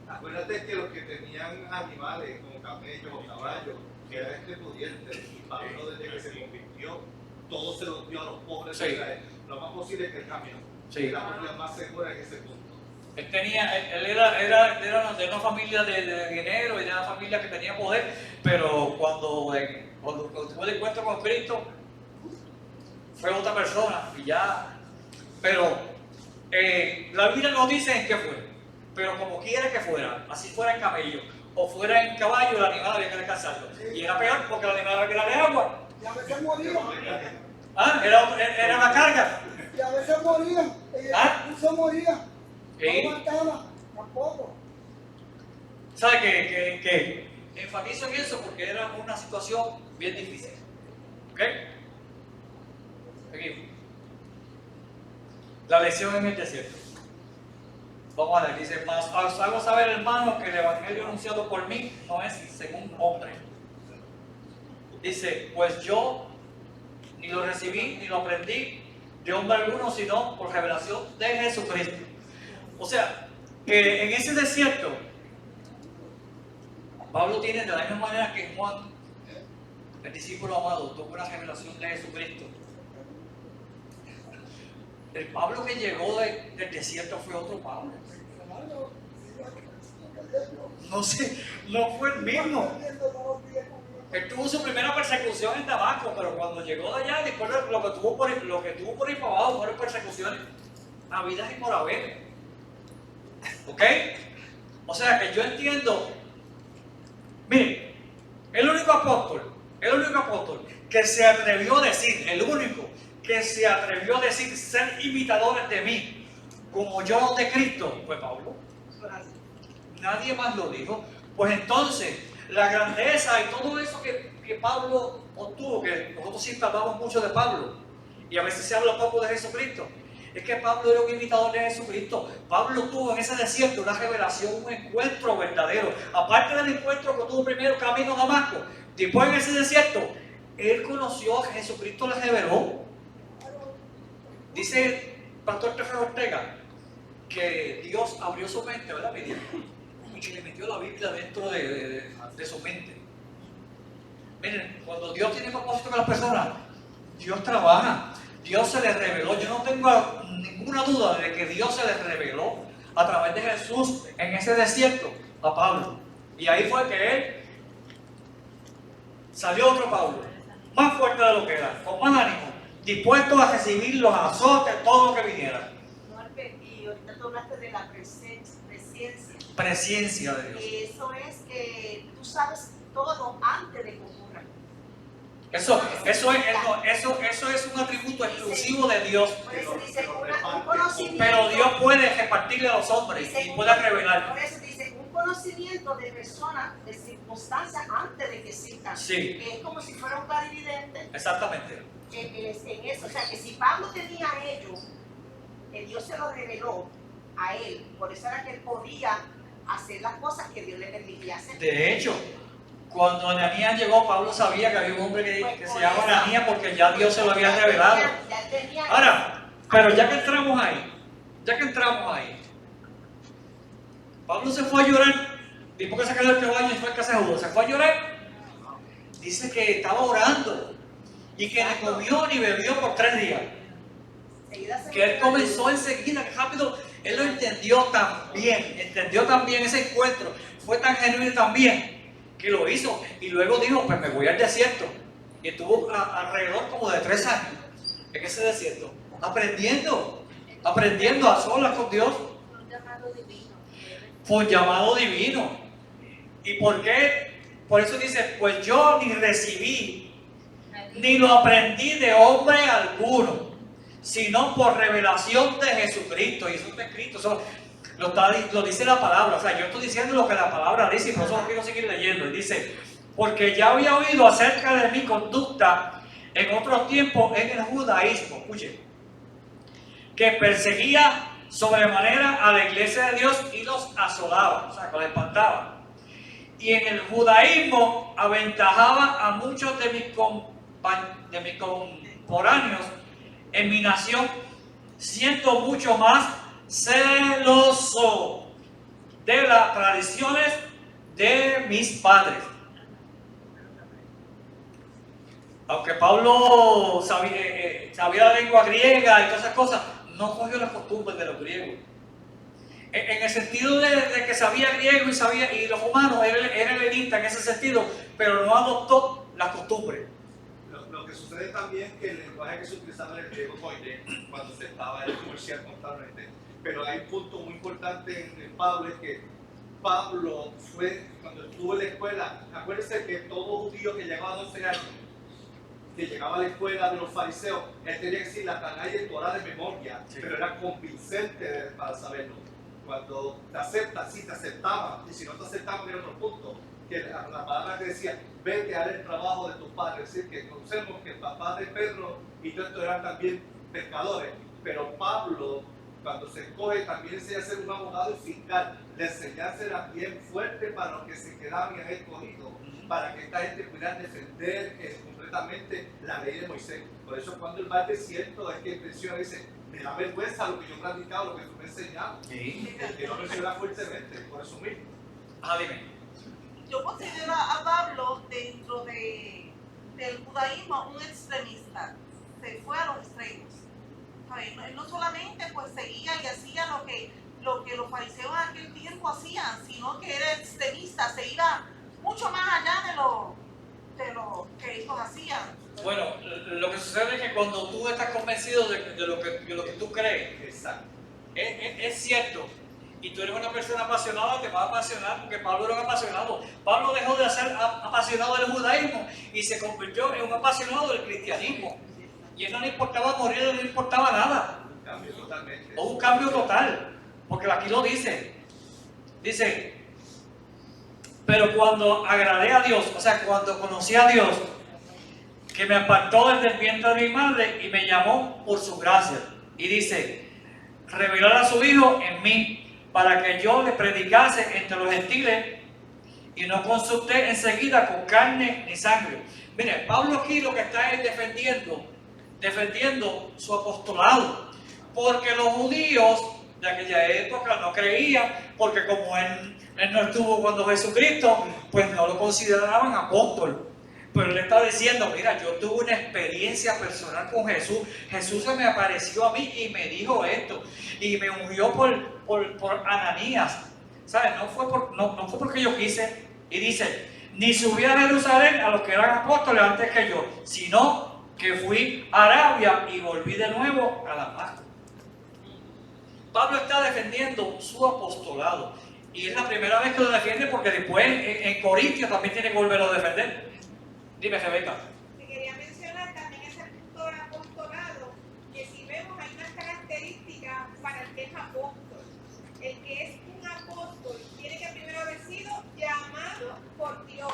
Acuérdate que los que tenían animales como camellos o caballos, que eran pudientes, y Pablo desde que se convirtió, todo se los dio a los pobres de Israel. Lo más posible es que el camino. Sí. La manera más segura en ese punto. Él era de una familia de dinero y de una familia que tenía poder, pero cuando tuvo el encuentro con Cristo, fue otra persona y ya. Pero la Biblia no dice en qué fue, pero como quiera que fuera, así fuera en camello o fuera en caballo, el animal había que descansarlo. Y era peor porque el animal había que darle agua. Y a veces moría. Ah, era una carga. Y a veces moría. Incluso moría. Sí. No mataba, tampoco. ¿Sabe que enfatizo en eso porque era una situación bien difícil? ¿Ok? Seguimos. La lección en el desierto. Vamos a ver, dice, mas os hago saber, hermanos, que el evangelio anunciado por mí no es según hombre. Dice, pues yo ni lo recibí ni lo aprendí de hombre alguno, sino por revelación de Jesucristo. O sea, que en ese desierto, Pablo tiene de la misma manera que Juan, el discípulo amado, tuvo una revelación de Jesucristo. El Pablo que llegó del desierto fue otro Pablo. No sé, no fue el mismo. Él tuvo su primera persecución en Damasco, pero cuando llegó de allá, después lo que tuvo por ahí para abajo fueron persecuciones habidas y por haber. ¿Ok? O sea que yo entiendo. Miren, el único apóstol que se atrevió a decir, el único que se atrevió a decir ser imitadores de mí, como yo de Cristo, fue Pablo. Nadie más lo dijo. Pues entonces, la grandeza y todo eso que Pablo obtuvo, que nosotros siempre hablamos mucho de Pablo, y a veces se habla poco de Jesucristo, es que Pablo era un imitador de Jesucristo. Pablo tuvo en ese desierto una revelación, un encuentro verdadero. Aparte del encuentro que tuvo primero camino a Damasco, después en ese desierto, él conoció a Jesucristo, le reveló. Dice el pastor Teófilo Ortega que Dios abrió su mente, ¿verdad, Miriam? Y que le metió la Biblia dentro de su mente. Miren, cuando Dios tiene propósito con las personas, Dios trabaja. Dios se les reveló. Yo no tengo ninguna duda de que Dios se les reveló a través de Jesús en ese desierto a Pablo. Y ahí fue que él salió otro Pablo. más fuerte de lo que era, con más ánimo, dispuestos a recibir los azotes, todo lo que viniera. Norbert, y ahorita tú hablaste de la presencia. Presencia de Dios. Eso es que tú sabes todo antes de que ocurra. Eso es un atributo exclusivo de Dios. Por eso dice un conocimiento. Pero Dios puede repartirle a los hombres y puede revelar. Por eso dice un conocimiento de personas, de circunstancias antes de que existan. Sí. Que es como si fuera un clarividente. Exactamente. En eso, o sea que si Pablo tenía a ellos, que Dios se lo reveló a él, por eso era que él podía hacer las cosas que Dios le permitía hacer. De hecho, cuando Ananías llegó, Pablo sabía que había un hombre que se llama Ananías porque ya Dios se lo había revelado. Ahora, pero ya que entramos ahí, Pablo se fue a llorar, después que se quedó el baño y fue a casa de Judas, se fue a llorar. Dice que estaba orando y que ni comió ni bebió por 3 días. Que él comenzó enseguida, que rápido, él lo entendió también ese encuentro, fue tan genuino también, que lo hizo, y luego dijo, pues me voy al desierto, y estuvo alrededor como de 3 años en ese desierto, aprendiendo a solas con Dios. Un llamado divino. Fue un llamado divino. ¿Y por qué? Por eso dice, pues yo ni recibí, ni lo aprendí de hombre alguno, sino por revelación de Jesucristo. Y eso está escrito, eso lo dice la palabra. O sea, yo estoy diciendo lo que la palabra dice y por eso quiero seguir leyendo. Y dice, porque ya había oído acerca de mi conducta en otros tiempos en el judaísmo, escuchen, que perseguía sobremanera a la iglesia de Dios y los asolaba, o sea, que los espantaba. Y en el judaísmo aventajaba a muchos de mis contemporáneos en mi nación, siento mucho más celoso de las tradiciones de mis padres. Aunque Pablo sabía la lengua griega y todas esas cosas, no cogió las costumbres de los griegos. En el sentido de que sabía griego y los romanos, era helenista en ese sentido, pero no adoptó las costumbres. Lo que sucede también es que el lenguaje que se utilizaba en el griego koine, cuando se estaba en el comercial constantemente, pero hay un punto muy importante en Pablo, es que Pablo fue, cuando estuvo en la escuela, acuérdense que todo judío que llegaba a 12 años, que llegaba a la escuela de los fariseos, él tenía que decir la Tanay y el Torah de memoria, sí, pero era convincente para saberlo. Cuando te aceptas, sí te aceptaban, y si no te aceptaban era otro punto, que la palabra que decía, vete a hacer el trabajo de tus padres, es decir, que conocemos que el papá de Pedro y todo esto eran también pescadores, pero Pablo, cuando se escoge, también enseña a ser un abogado y fiscal, la enseñanza era bien fuerte para los que se quedaban y han escogido, para que esta gente pudiera defender completamente la ley de Moisés. Por eso cuando él va al desierto es que menciona, dice, me da vergüenza lo que yo he practicado, lo que tú me has enseñado. Sí. Que lo menciona fuertemente, por eso mismo. Dime. Yo considero a Pablo dentro del judaísmo un extremista. Se fue a los extremos. Él no solamente pues seguía y hacía lo que los fariseos en aquel tiempo hacían, sino que era extremista, se iba mucho más allá de lo que ellos hacían. Bueno, lo que sucede es que cuando tú estás convencido de lo que tú crees, exacto, es cierto, y tú eres una persona apasionada, te va a apasionar, porque Pablo era un apasionado. Pablo dejó de ser apasionado del judaísmo y se convirtió en un apasionado del cristianismo. Y eso no le importaba morir, no le importaba nada. Un cambio totalmente. O un cambio total, porque aquí lo dice. Dice, pero cuando agradé a Dios, o sea, cuando conocí a Dios, que me apartó desde el vientre de mi madre y me llamó por su gracia. Y dice, revelar a su Hijo en mí, para que yo le predicase entre los gentiles y no consulté enseguida con carne ni sangre. Mire, Pablo aquí lo que está es defendiendo su apostolado, porque los judíos de aquella época no creían, porque como él no estuvo cuando Jesucristo, pues no lo consideraban apóstol. Pero él está diciendo, mira, yo tuve una experiencia personal con Jesús. Jesús se me apareció a mí y me dijo esto. Y me ungió por Ananías. ¿Sabes? No fue porque yo quise. Y dice, ni subí a Jerusalén a los que eran apóstoles antes que yo, sino que fui a Arabia y volví de nuevo a Damasco. Pablo está defendiendo su apostolado y es la primera vez que lo defiende, porque después en Corintios también tiene que volverlo a defender. Dime, Rebeca. Te quería mencionar también ese punto del apostolado, que si vemos hay unas características para el que es apóstol. El que es un apóstol tiene que primero haber sido llamado por Dios.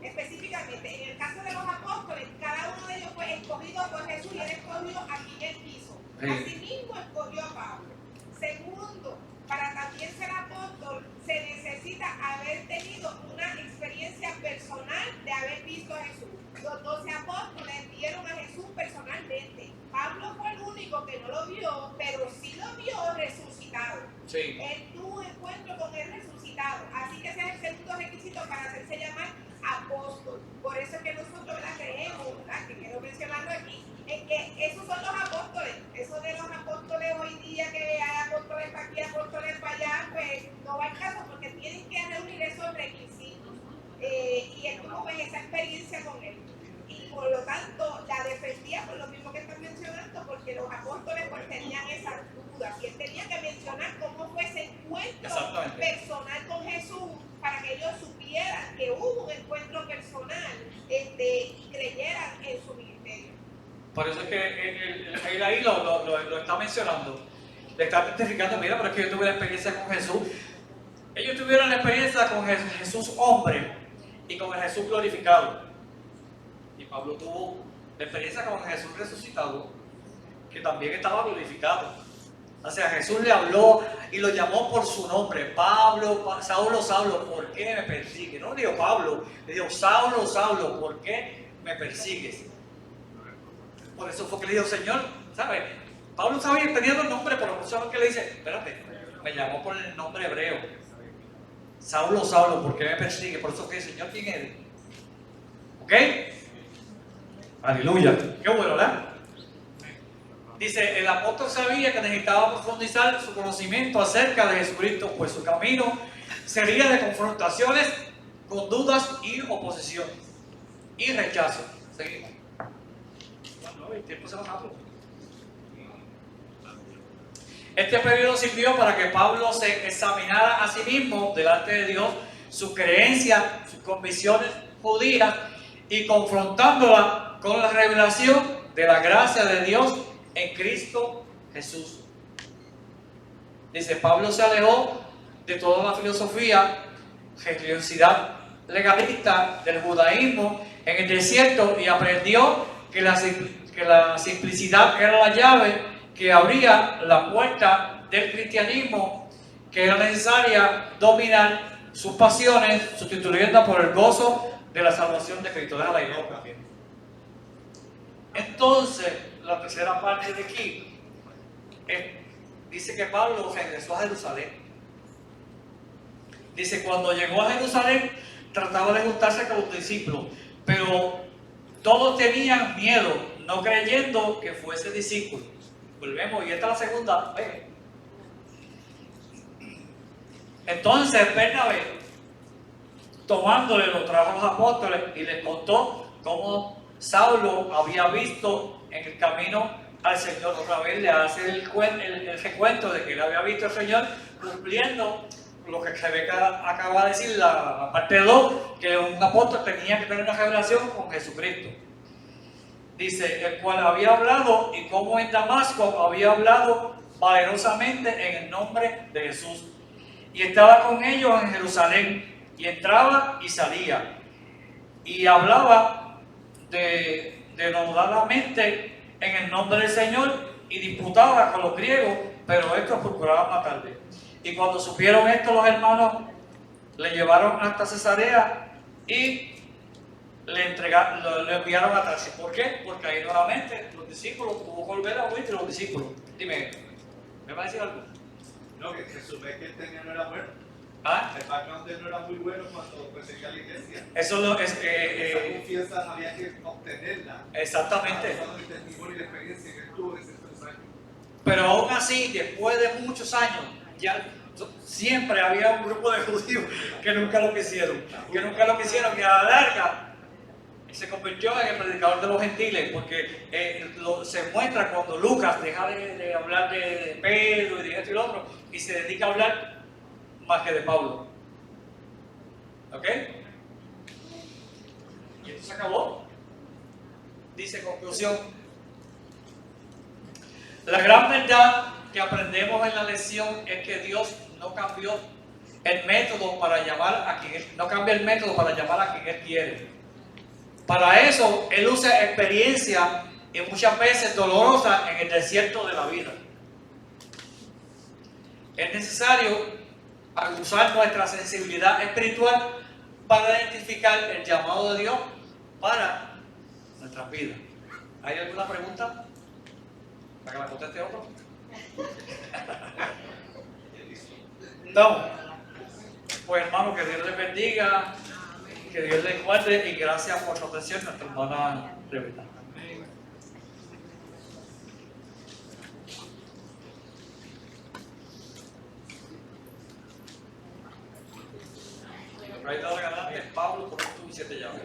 Específicamente, en el caso de los apóstoles, cada uno de ellos fue escogido por Jesús y él escogió a quien él quiso. Asimismo escogió a Pablo. Segundo, para también ser apóstol se necesita haber tenido una experiencia personal de haber visto a Jesús. Los 12 apóstoles vieron a Jesús personalmente. Pablo fue el único que no lo vio, pero sí lo vio resucitado. Sí. Él tuvo un encuentro con él resucitado. Así que ese es el segundo requisito para hacerse llamar apóstol. Por eso es que nosotros, ¿verdad?, creemos, ¿verdad?, que quiero mencionarlo aquí, en que esos son los apóstoles. Eso de los apóstoles hoy día, que hay apóstoles para aquí, apóstoles para allá, pues no va al caso, porque tienen que reunir esos requisitos. Y él tuvo pues esa experiencia con él. Y por lo tanto la defendía por lo mismo que están mencionando, porque los apóstoles pues tenían esas dudas. Y él tenía que mencionar cómo fue ese encuentro personal con Jesús, para que ellos supieran que hubo un encuentro personal y creyeran en su ministerio. Por eso es que él ahí lo está mencionando. Le está testificando, mira, pero es que yo tuve la experiencia con Jesús. Ellos tuvieron la experiencia con Jesús hombre y con el Jesús glorificado. Y Pablo tuvo la experiencia con Jesús resucitado, que también estaba glorificado. O sea, Jesús le habló y lo llamó por su nombre. Pablo, Saulo, Saulo, ¿por qué me persigues? No le dijo Pablo, le dijo Saulo, Saulo, ¿por qué me persigues? Por eso fue que le dijo, Señor, ¿sabes? Pablo sabía teniendo el nombre, pero muchas veces que le dice, espérate, me llamó por el nombre hebreo. Saulo, Saulo, ¿por qué me persigue? Por eso que dice, Señor, ¿quién eres? ¿Ok? Aleluya. Qué bueno, ¿verdad? Dice, el apóstol sabía que necesitaba profundizar su conocimiento acerca de Jesucristo, pues su camino sería de confrontaciones con dudas y oposición y rechazo. Seguimos. Bueno, el tiempo se va rápido. Este periodo sirvió para que Pablo se examinara a sí mismo delante de Dios, sus creencias, sus convicciones judías, y confrontándola con la revelación de la gracia de Dios en Cristo Jesús. Dice, Pablo se alejó de toda la filosofía, religiosidad legalista del judaísmo en el desierto y aprendió que la simplicidad era la llave que abría la puerta del cristianismo, que era necesaria dominar sus pasiones, sustituyendo por el gozo de la salvación de Cristo. Déjala ahí, ¿no? Entonces, la tercera parte de aquí dice que Pablo regresó a Jerusalén. Dice, cuando llegó a Jerusalén trataba de juntarse con los discípulos, pero todos tenían miedo, no creyendo que fuese discípulo. Volvemos, y esta es la segunda vez. Entonces Bernabé, tomándole, lo trajo a los apóstoles y les contó cómo Saulo había visto en el camino al Señor. Otra vez le hace el recuento de que él había visto al Señor, cumpliendo lo que Rebeca acaba de decir, la parte 2, que un apóstol tenía que tener una revelación con Jesucristo. Dice, el cual había hablado y cómo en Damasco había hablado valerosamente en el nombre de Jesús. Y estaba con ellos en Jerusalén, y entraba y salía, y hablaba denodadamente en el nombre del Señor, y disputaba con los griegos, pero estos procuraban matarle. Y cuando supieron esto, los hermanos le llevaron hasta Cesarea y lo enviaron a Tarso. ¿Por qué? Porque ahí nuevamente los discípulos, tuvo que volver a huir de los discípulos. Dime, ¿me va a decir algo? No, que Jesús ve que el tenía no era bueno. ¿Ah? El background de él no era muy bueno cuando perseguía a la iglesia. Eso es esa confianza había que obtenerla. Exactamente. Basado en el testimonio y la experiencia que él tuvo de esos 3 años. Pero aún así, después de muchos años, ya siempre había un grupo de judíos que nunca lo quisieron, y a la larga se convirtió en el predicador de los gentiles, porque se muestra cuando Lucas deja de hablar de Pedro y de esto y lo otro, y se dedica a hablar más que de Pablo. ¿Ok? Y esto se acabó. Dice conclusión. La gran verdad que aprendemos en la lección es que Dios no cambió el método para llamar a quien no cambia el método para llamar a quien Él quiere. Para eso, Él usa experiencia y muchas veces dolorosa en el desierto de la vida. Es necesario usar nuestra sensibilidad espiritual para identificar el llamado de Dios para nuestras vidas. ¿Hay alguna pregunta? ¿Para que la conteste otro? ¿Estamos? Pues hermano, que Dios les bendiga, que Dios les guarde y gracias por su atención, nuestra hermana Rebeca. Pero ahí está la ganante Pablo por 7 llaves.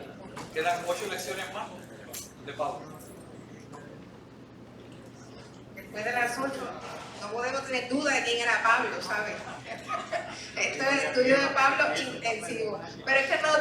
Quedan 8 lecciones más de Pablo. Después de las 8, no podemos tener duda de quién era Pablo, ¿sabes? Esto es el estudio de Pablo intensivo. Pero es que no